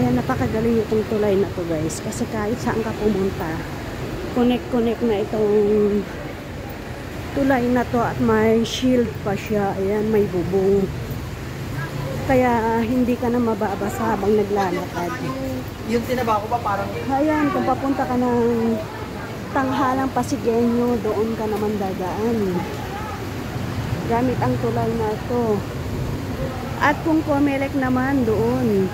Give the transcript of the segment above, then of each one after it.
Ayan, napakagaling itong tulay na to guys. Kasi kahit saan ka pumunta, connect na itong tulay na to at may shield pa siya. Ayan, may bubong. Kaya hindi ka na mababasa habang naglalakad. Yung tinaba ko pa parang... Ayan, kung papunta ka ng Tanghalang Pasigueño, doon ka naman dadaan. Gamit ang tulay na to. At kung Comelec naman, doon.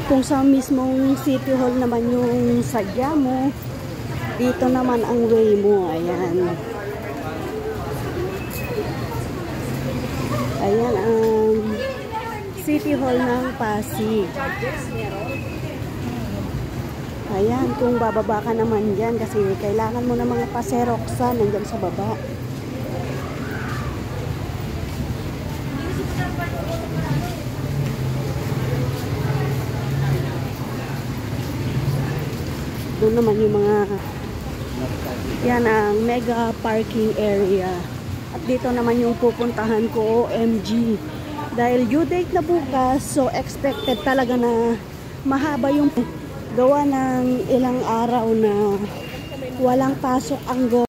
Kung sa mismong City Hall naman yung sadya mo, dito naman ang way mo. Ayan. Ayan ang City Hall ng Pasig. Ayan, kung bababa ka naman dyan kasi kailangan mo ng mga paseroksa nandyan sa baba. Doon naman yung mga yan ang mega parking area. At dito naman yung pupuntahan ko, OMG. Dahil due date na bukas, so expected talaga na mahaba yung gawa ng ilang araw na walang pasok ang